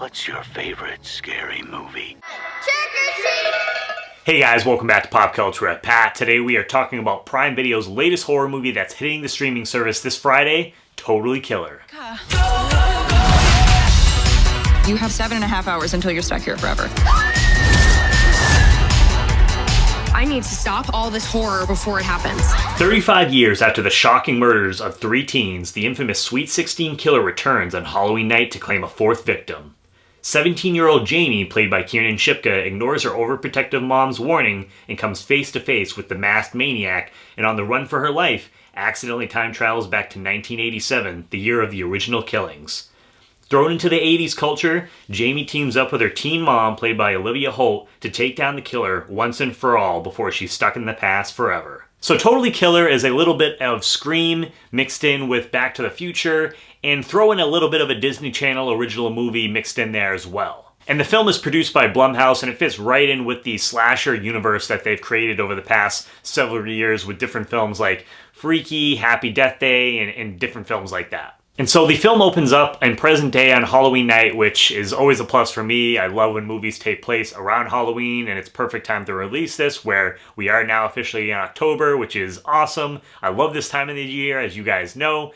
What's your favorite scary movie? Hey guys, welcome back to Pop Culture at Pat. Today we are talking about Prime Video's latest horror movie that's hitting the streaming service this Friday, Totally Killer. You have 7.5 hours until you're stuck here forever. I need to stop all this horror before it happens. 35 years after the shocking murders of 3 teens, the infamous Sweet 16 killer returns on Halloween night to claim a 4th victim. 17-year-old Jamie, played by Kiernan Shipka, ignores her overprotective mom's warning and comes face to face with the masked maniac, and on the run for her life, accidentally time travels back to 1987, the year of the original killings. Thrown into the 80s culture, Jamie teams up with her teen mom, played by Olivia Holt, to take down the killer once and for all before she's stuck in the past forever. So Totally Killer is a little bit of Scream mixed in with Back to the Future, and throw in a little bit of a Disney Channel original movie mixed in there as well. And the film is produced by Blumhouse, and it fits right in with the slasher universe that they've created over the past several years with different films like Freaky, Happy Death Day, and different films like that. And so the film opens up in present day on Halloween night, which is always a plus for me. I love when movies take place around Halloween, and it's perfect time to release this, where we are now officially in October, which is awesome. I love this time of the year, as you guys know.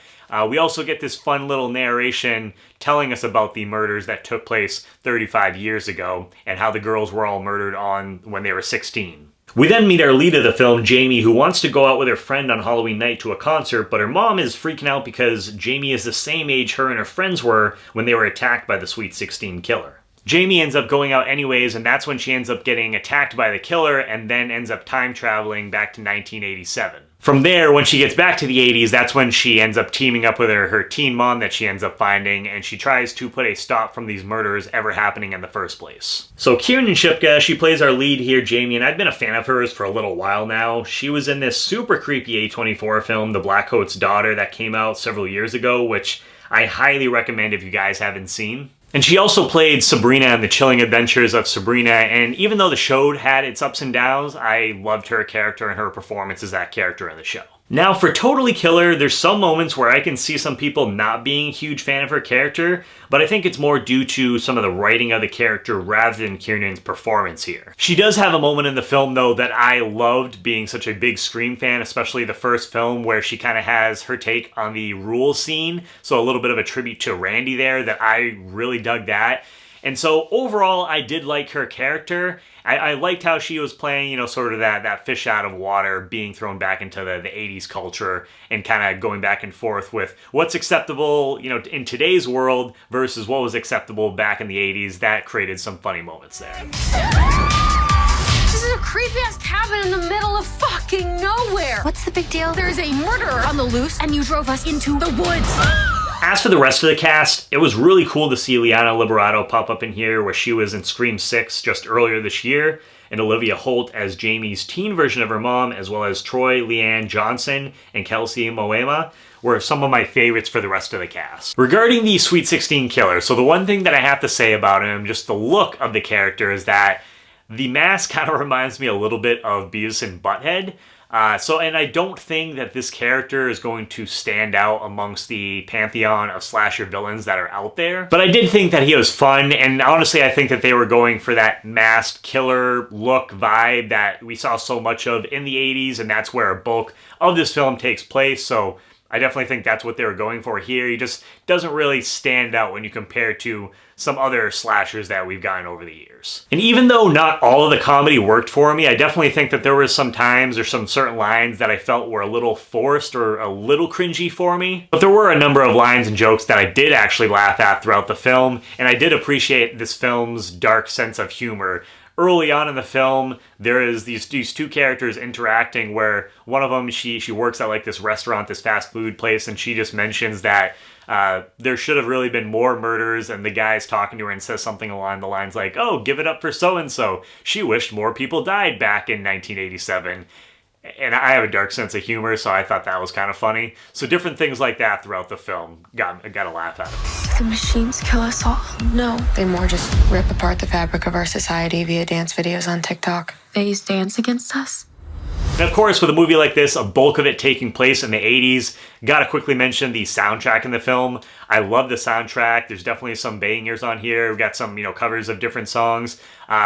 We also get this fun little narration telling us about the murders that took place 35 years ago, and how the girls were all murdered on when they were 16. We then meet our lead of the film, Jamie, who wants to go out with her friend on Halloween night to a concert, but her mom is freaking out because Jamie is the same age her and her friends were when they were attacked by the Sweet 16 killer. Jamie ends up going out anyways, and that's when she ends up getting attacked by the killer and then ends up time traveling back to 1987. From there, when she gets back to the 80s, that's when she ends up teaming up with her teen mom that she ends up finding, and she tries to put a stop from these murders ever happening in the first place. So Kiernan Shipka, she plays our lead here, Jamie, and I've been a fan of hers for a little while now. She was in this super creepy A24 film, The Black Coat's Daughter, that came out several years ago, which I highly recommend if you guys haven't seen. And she also played Sabrina in The Chilling Adventures of Sabrina, and even though the show had its ups and downs, I loved her character and her performance as that character in the show. Now, for Totally Killer, there's some moments where I can see some people not being a huge fan of her character, but I think it's more due to some of the writing of the character rather than Kiernan's performance here. She does have a moment in the film, though, that I loved, being such a big Scream fan, especially the first film, where she kind of has her take on the rules scene, so a little bit of a tribute to Randy there, that I really dug that. And so overall, I did like her character. I liked how she was playing, you know, sort of that fish out of water, being thrown back into the 80s culture and kind of going back and forth with what's acceptable, you know, in today's world versus what was acceptable back in the 80s. That created some funny moments there. This is a creepy-ass cabin in the middle of fucking nowhere. What's the big deal? There's a murderer on the loose, and you drove us into the woods. As for the rest of the cast, it was really cool to see Liana Liberato pop up in here, where she was in Scream 6 just earlier this year, and Olivia Holt as Jamie's teen version of her mom, as well as Troy, Leanne Johnson, and Kelsey Moema, were some of my favorites for the rest of the cast. Regarding the Sweet 16 killer, so the one thing that I have to say about him, just the look of the character, is that the mask kind of reminds me a little bit of Beavis and Butthead. And I don't think that this character is going to stand out amongst the pantheon of slasher villains that are out there. But I did think that he was fun, and honestly I think that they were going for that masked killer look vibe that we saw so much of in the 80s, and that's where a bulk of this film takes place, so I definitely think that's what they were going for here. He just doesn't really stand out when you compare to some other slashers that we've gotten over the years. And even though not all of the comedy worked for me, I definitely think that there were some times or some certain lines that I felt were a little forced or a little cringy for me. But there were a number of lines and jokes that I did actually laugh at throughout the film, and I did appreciate this film's dark sense of humor. Early on in the film, there is these two characters interacting where one of them, she works at like this restaurant, this fast food place, and she just mentions that there should have really been more murders, and the guy's talking to her and says something along the lines like, oh, give it up for so-and-so. She wished more people died back in 1987. And I have a dark sense of humor, so I thought that was kind of funny. So different things like that throughout the film got a laugh out of it. The machines kill us all. No, they more just rip apart the fabric of our society via dance videos on TikTok. They use dance against us. And of course, with a movie like this, a bulk of it taking place in the 80s, gotta quickly mention the soundtrack in the film. I love the soundtrack. There's definitely some bangers on here. We've got some, covers of different songs.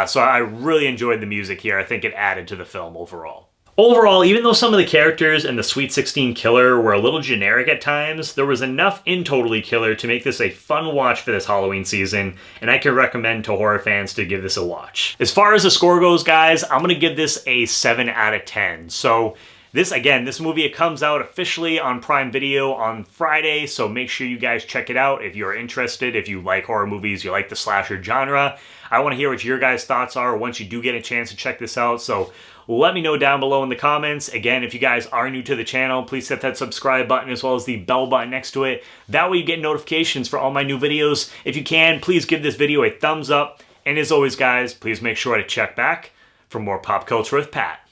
So I really enjoyed the music here. I think it added to the film overall. Overall, even though some of the characters in the Sweet 16 Killer were a little generic at times, there was enough in Totally Killer to make this a fun watch for this Halloween season, and I can recommend to horror fans to give this a watch. As far as the score goes, guys, I'm gonna give this a 7 out of 10. So this movie, it comes out officially on Prime Video on Friday, so make sure you guys check it out if you're interested, if you like horror movies, you like the slasher genre. I want to hear what your guys' thoughts are once you do get a chance to check this out, so let me know down below in the comments. Again, if you guys are new to the channel, please hit that subscribe button as well as the bell button next to it. That way you get notifications for all my new videos. If you can, please give this video a thumbs up. And as always, guys, please make sure to check back for more Pop Culture with Pat.